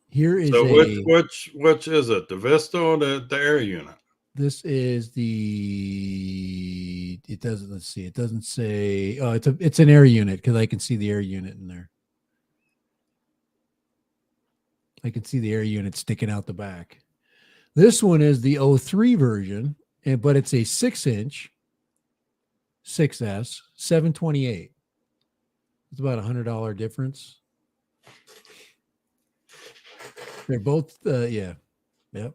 here is
which is it? The Vista or the air unit?
This is the. It doesn't. Let's see. It doesn't say. Oh, it's an air unit because I can see the air unit in there. I can see the air unit sticking out the back. This one is the 03 version, but it's a 6-inch 6S 728. It's about $100 difference. They're both. Yeah. Yep.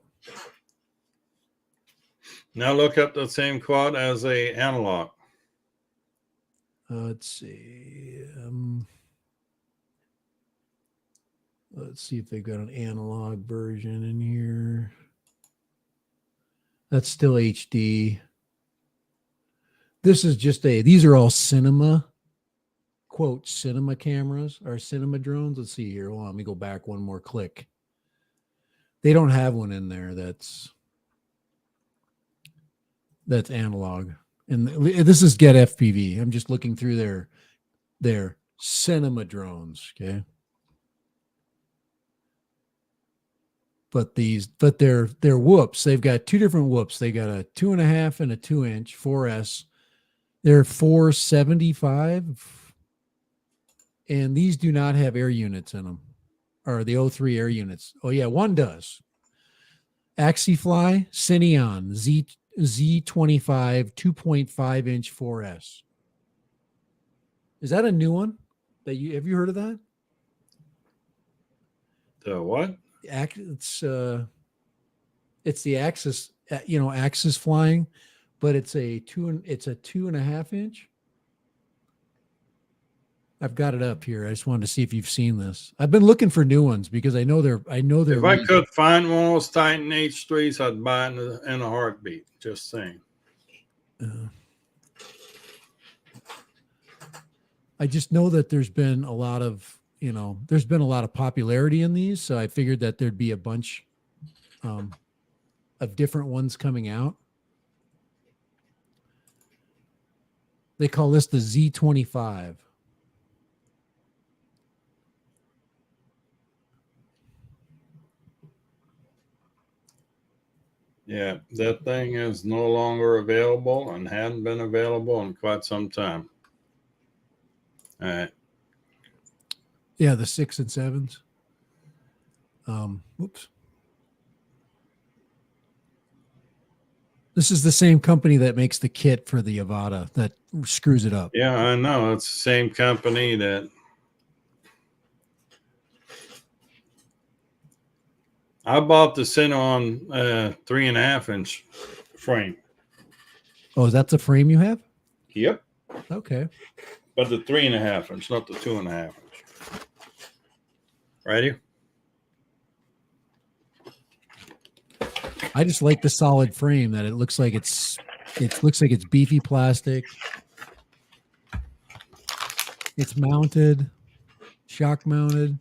Now look at the same quad as a analog.
Let's see. Let's see if they've got an analog version in here. That's still HD. This is just these are all cinema, quote, cinema cameras or cinema drones. Let's see here. Hold on, let me go back one more click. They don't have one in there that's analog. And this is Get FPV. I'm just looking through their cinema drones, okay? But they're whoops. They've got two different whoops. They got a 2.5 and a 2-inch 4S. They're $475, and these do not have air units in them, or the 03 air units. Oh yeah, one does. Axifly Cineon Z25 2.5-inch 4S. Is that a new one? Have you heard of that?
The what?
It's the Axis, Axis flying, but it's a 2.5 inch. I've got it up here. I just wanted to see if you've seen this. I've been looking for new ones because I know they're.
If I could find one of those Titan H3s, I'd buy it in a heartbeat. Just saying.
I just know that there's been a lot of popularity in these, so I figured that there'd be a bunch of different ones coming out. They call this the Z25.
Yeah, that thing is no longer available and hadn't been available in quite some time. All right.
Yeah, the 6 and 7s. Oops. This is the same company that makes the kit for the Avata that screws it up.
Yeah, I know. It's the same company that I bought the Cineon 3.5-inch frame.
Oh, is that the frame you have?
Yep.
Okay.
But the 3.5-inch, not the 2.5-inch. Ready?
I just like the solid frame that it looks like it's beefy plastic. It's mounted, shock mounted.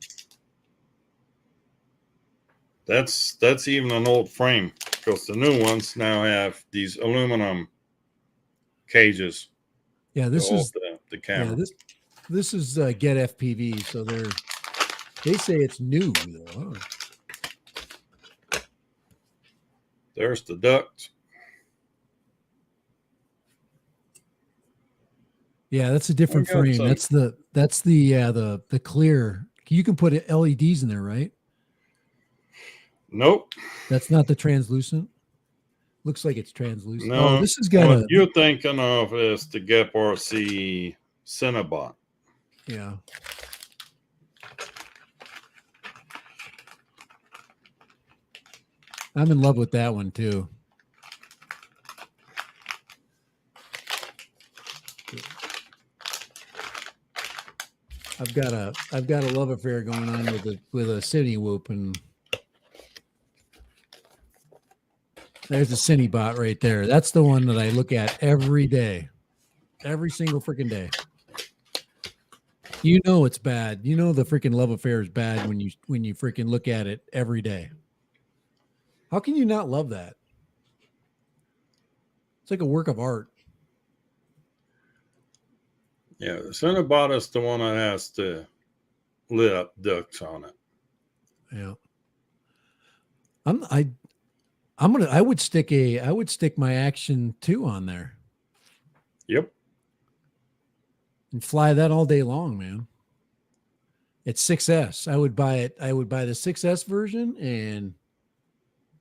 That's even an old frame because the new ones now have these aluminum cages
Yeah,
to
this
hold
is
the camera.
this is Get FPV, so they say it's new though. Huh?
There's the ducts.
Yeah, that's a different frame. That's the clear. You can put LEDs in there, right?
Nope.
That's not the translucent. Looks like it's translucent. Oh,
No.
this has got
What
a
you're thinking of is the Gep RC Cinnabot.
yeah. I'm in love with that one too. I've got a love affair going on with a Cine Whoop, and there's a Cine Bot right there. That's the one that I look at every day, every single freaking day. You know it's bad. You know the freaking love affair is bad when you freaking look at it every day. How can you not love that? It's like a work of art.
Yeah, the Cinnabot is the one that has the lit up ducts on it.
Yeah. I would stick my Action 2 on there.
Yep.
And fly that all day long, man. It's 6S. I would buy it. I would buy the 6S version, and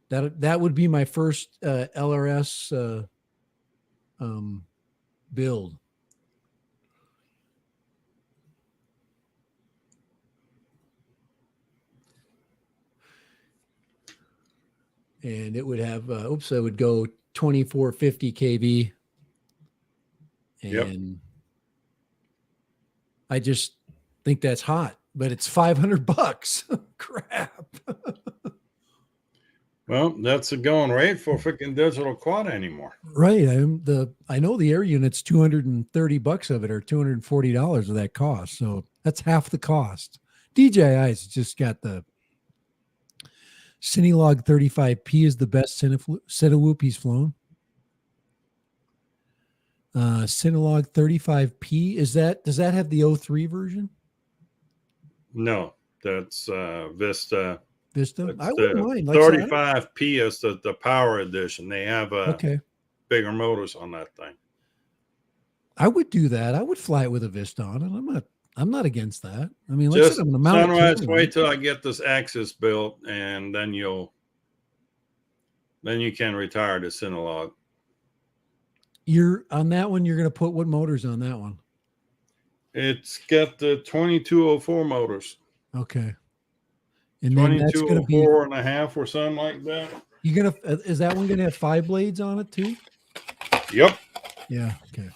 that would be my first LRS build. And it would have I would go 2450 kV. And
Yep.
I just think that's hot, but it's $500. Crap.
Well, that's a going rate for freaking digital quad anymore.
Right. I know the air unit's $230 of it, or $240 of that cost. So that's half the cost. DJI's just got the Cinelog 35P is the best Cinewhoop he's flown. Cinelog 35P, does that have the 03 version?
No, that's Vista.
Vista?
That's
I wouldn't mind. Like
35P is the power edition. They have
okay.
bigger motors on that thing.
I would do that. I would fly it with a Vista on it. I'm not against that. I mean, like
Just
I said, I'm going to mount
Sunrise,
it.
wait till I get this Axis built, and then you can retire the Cinelog.
You're on that one. You're going to put what motors on that one?
It's got the 2204 motors.
Okay. And then that's going to be
2204.5 or something like that.
is that one going to have 5 blades on it too?
Yep.
Yeah. Okay.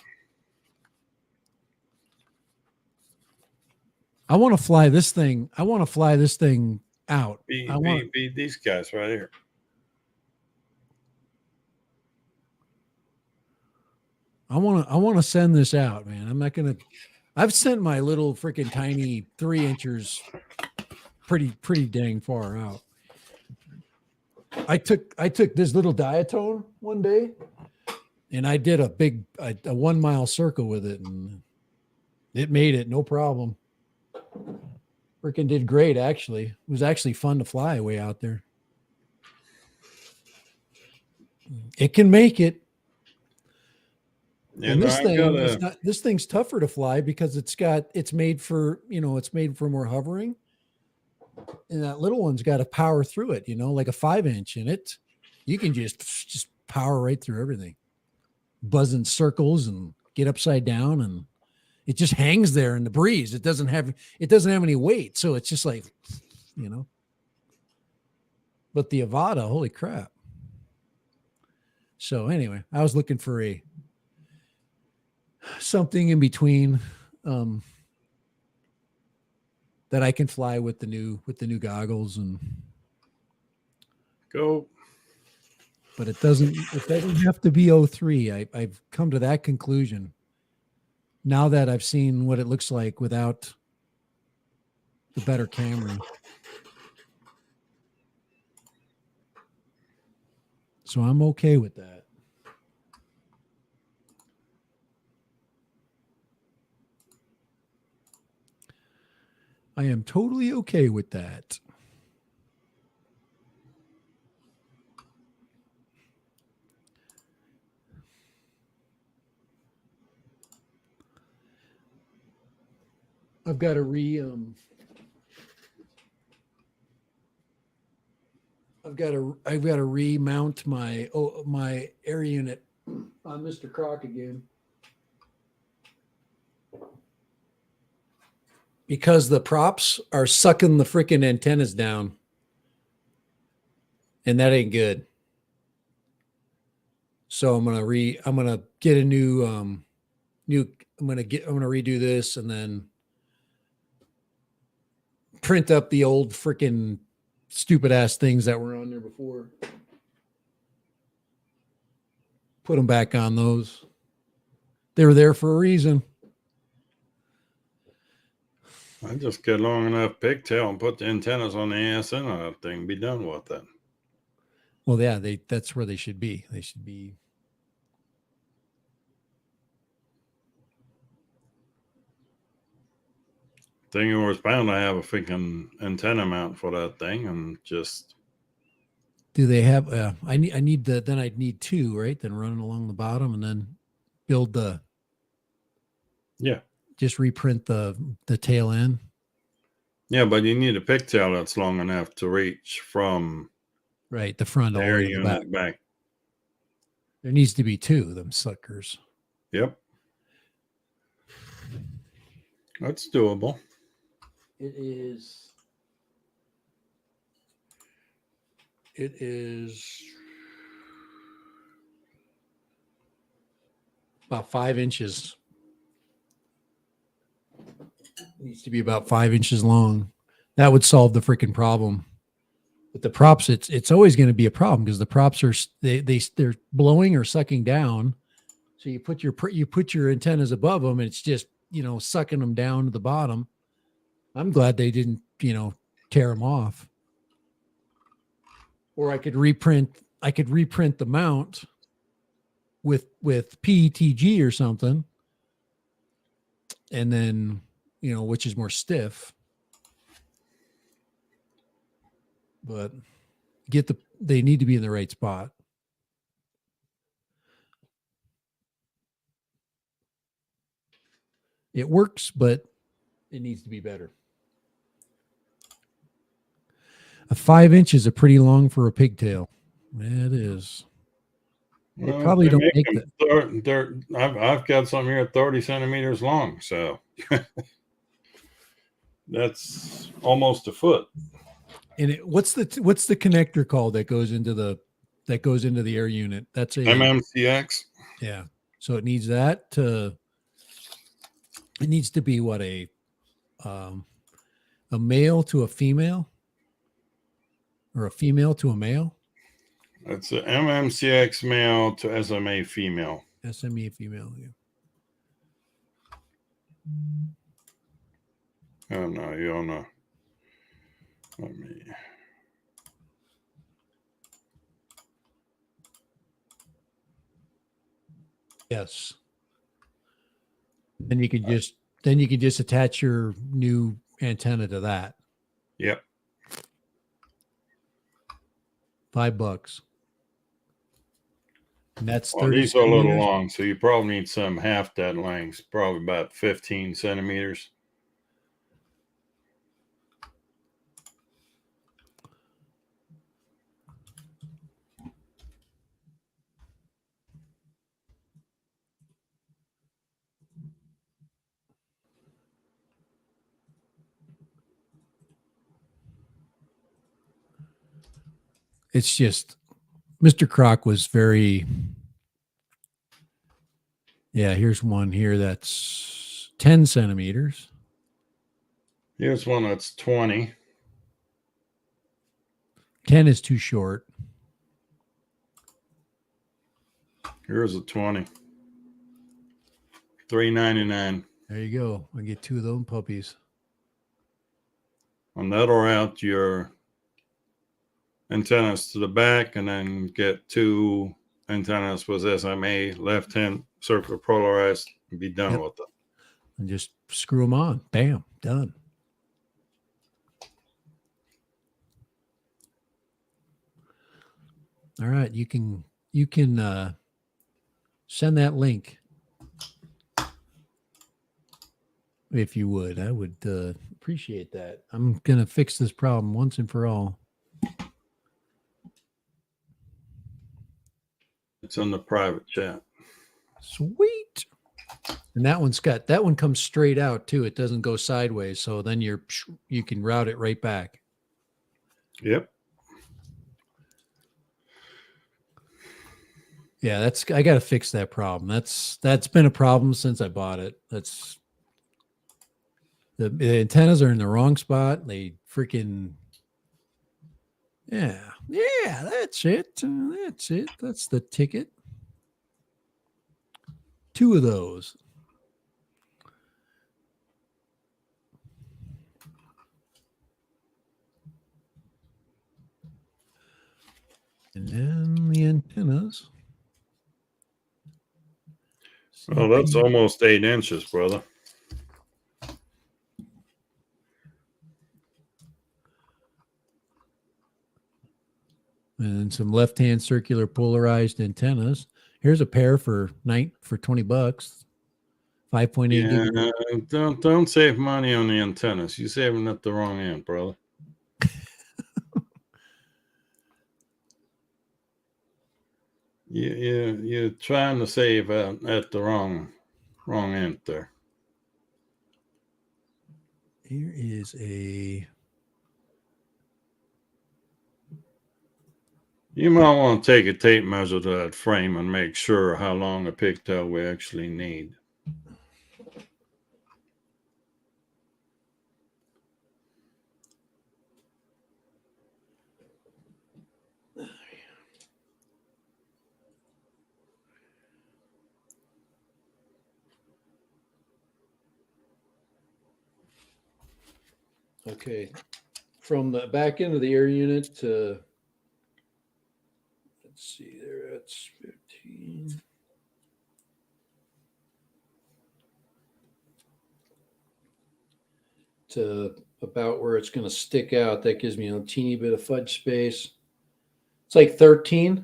I want to fly this thing. Out.
Be these guys right here.
I want to send this out, man. I'm not going to. I've sent my little freaking tiny 3 inchers pretty dang far out. I took this little diatone one day, and I did a 1 mile circle with it, and it made it no problem. Freaking did great, actually. It was actually fun to fly way out there. It can make it.
Yeah,
And
no,
this
I
thing
gotta.
is not. This thing's tougher to fly because it's made for it's made for more hovering. And that little one's got to power through it. Like a 5-inch in it, you can just power right through everything, buzz in circles and get upside down, and it just hangs there in the breeze. It doesn't have any weight, so it's just like, But the Avata, holy crap! So anyway, I was looking for something in between that I can fly with the new goggles, and
Go.
but it doesn't have to be 03. I've come to that conclusion now that I've seen what it looks like without the better camera. So I'm okay with that. I am totally okay with that. I've got to remount my air unit on Mr. Croc again, because the props are sucking the freaking antennas down, and that ain't good. So I'm gonna get a new I'm gonna redo this, and then print up the old freaking stupid ass things that were on there before. Put them back on those. They were there for a reason.
I just get long enough pigtail and put the antennas on the ASN on that thing. Be done with it.
Well, yeah, that's where they should be. They should be.
Thing was bound. I have a freaking antenna mount for that thing, and just.
Do they have? I need the. Then I'd need two, right? Then running along the bottom, and then build the.
Yeah.
Just reprint the tail end.
Yeah, but you need a pigtail that's long enough to reach from.
Right, the front all the way to the back. There needs to be two of them suckers.
Yep. That's doable.
It is. It is about 5 inches. It needs to be about 5 inches long. That would solve the freaking problem. But the props, it's always going to be a problem because the props are they're blowing or sucking down. So you put your antennas above them, and it's just sucking them down to the bottom. I'm glad they didn't tear them off. Or I could reprint the mount with PETG or something, and then which is more stiff. But they need to be in the right spot. It works, but it needs to be better. A 5 inch is a pretty long for a pigtail. It is. They probably don't make
that. I've got something here 30 centimeters long, so that's almost a foot.
And what's the connector called that goes into the air unit? That's a
MMCX.
Yeah. So it needs that to. It needs to be what, a male to a female, or a female to a male?
It's an MMCX male to SMA female.
SMA female, yeah.
Oh no, you don't know. Let me.
Yes. Then you can just attach your new antenna to that.
Yep.
$5. And that's
Well,
30
these are a little
centimeters.
long, so you probably need some half that length, probably about 15 centimeters.
It's just Mr. Croc was very, yeah, here's one here that's 10 centimeters.
Here's one that's 20.
10 is too short.
Here's a 20. $3.99.
There you go. I get two of those puppies.
And that'll route your antennas to the back, and then get two antennas with SMA, left-hand circular polarized, and be done with it.
And just screw them on. Bam, done. All right, you can send that link if you would. I would appreciate that. I'm gonna fix this problem once and for all.
It's in the private chat.
Sweet. And that one comes straight out too. It doesn't go sideways. So then you can route it right back.
Yep.
Yeah, I got to fix that problem. That's been a problem since I bought it. That's the antennas are in the wrong spot. They freaking yeah, that's it. That's it. That's the ticket. Two of those. And then the antennas.
Oh, that's almost 8 inches, brother.
And some left-hand circular polarized antennas. Here's a pair for $20, 5.8
Yeah, don't save money on the antennas. You're saving at the wrong end, brother. You're trying to save at the wrong end there.
Here is a.
You might want to take a tape measure to that frame and make sure how long a pigtail we actually need.
Okay, from the back end of the air unit to, let's see there, that's 15. To about where it's going to stick out. That gives me a teeny bit of fudge space. It's like 13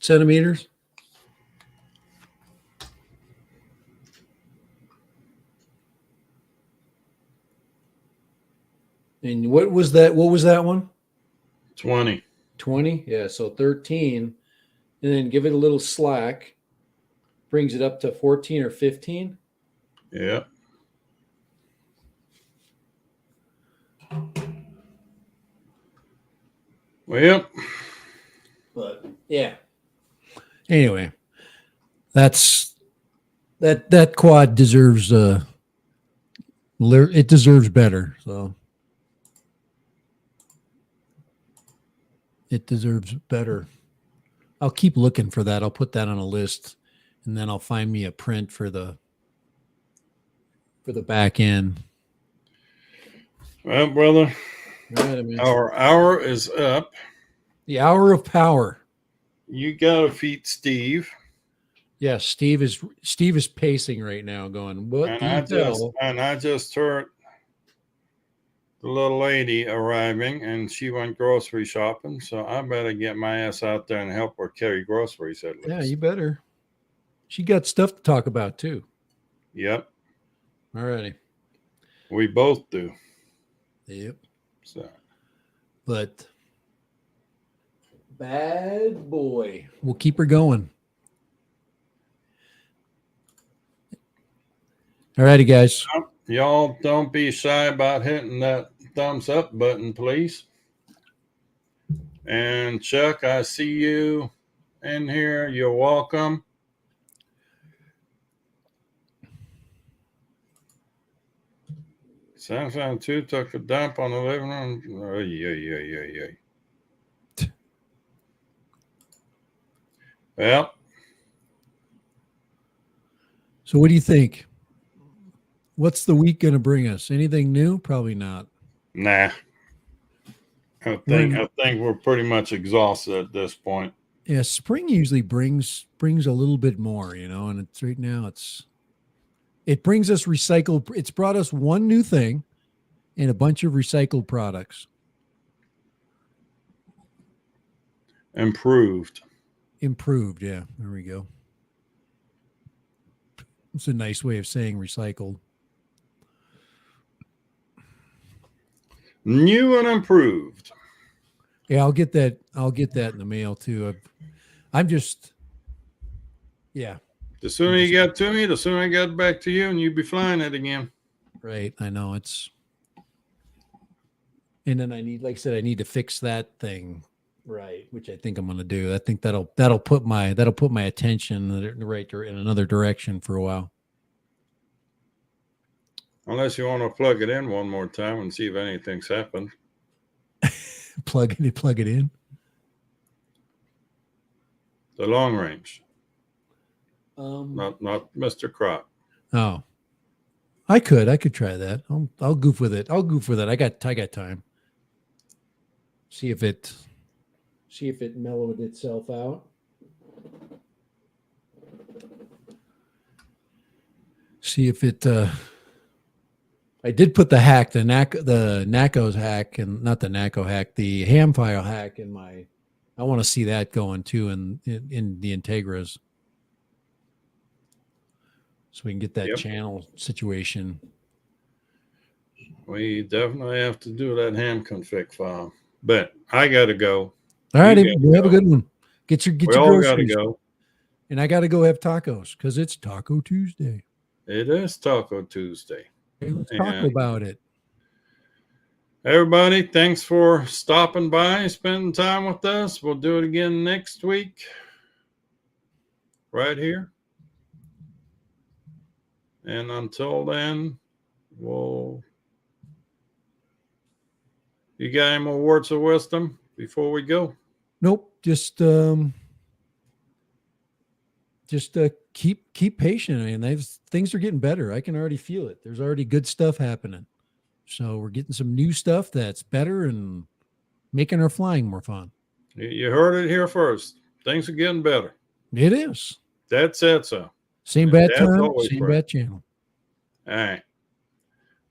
centimeters. And what was that? What was that one?
20.
20? Yeah, so 13. And then give it a little slack. Brings it up to 14 or 15.
Yeah. Well,
But yeah. Anyway, that quad deserves it deserves better. So it deserves better. I'll keep looking for that. I'll put that on a list, and then I'll find me a print for the back end.
well, brother,
Right,
our hour is up.
The hour of power.
You got to feed Steve.
Yeah, Steve is pacing right now, going, "What
And
the hell?"
I just heard the little lady arriving, and she went grocery shopping. So I better get my ass out there and help her carry groceries at least.
Yeah, you better. She got stuff to talk about too.
Yep.
Alrighty.
We both do.
Yep.
So,
but bad boy. We'll keep her going. Alrighty, guys.
Y'all don't be shy about hitting that thumbs up button, please. And Chuck, I see you in here. You're welcome. Samsung 2 took a dump on the living room. Oh, yeah. Well.
So what do you think? What's the week going to bring us? Anything new? Probably not.
Nah. I think we're pretty much exhausted at this point.
Yeah, spring usually brings a little bit more, and it's right now it brings us recycled. It's brought us one new thing and a bunch of recycled products.
Improved,
yeah. There we go. It's a nice way of saying recycled.
New and improved.
Yeah, I'll get that in the mail too. I'm just, yeah.
The sooner you get to me, the sooner I get back to you, and you'll be flying it again.
Right. I know and then I need to fix that thing. Right. Which I think I'm going to do. I think that'll put my attention in another direction for a while.
Unless you want to plug it in one more time and see if anything's happened.
plug it in.
The long range. Not Mr. Crop.
Oh, I could try that. I'll goof with it. I got time. See if it mellowed itself out. See if it. I did put the hack, the NACO's hack, and not the NACO hack, the ham file hack in my. I want to see that going too in the Integras, so we can get that channel situation.
We definitely have to do that ham config file, but I got to go.
All right, you have a good one. Get your
groceries. Got to go,
and I got to go have tacos because it's Taco Tuesday.
It is Taco Tuesday.
Hey, let's talk about it.
Everybody, thanks for stopping by, spending time with us. We'll do it again next week, right here. And until then, you got any more words of wisdom before we go?
Nope. Just keep patient. I mean, things are getting better. I can already feel it. There's already good stuff happening. So we're getting some new stuff that's better and making our flying more fun.
You heard it here first. Things are getting better.
It is.
That's it. So
same bad time, same bad channel.
All right.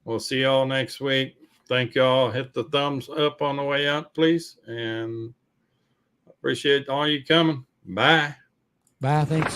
We'll see y'all next week. Thank y'all. Hit the thumbs up on the way out, please. And appreciate all you coming. Bye.
Bye. Thanks.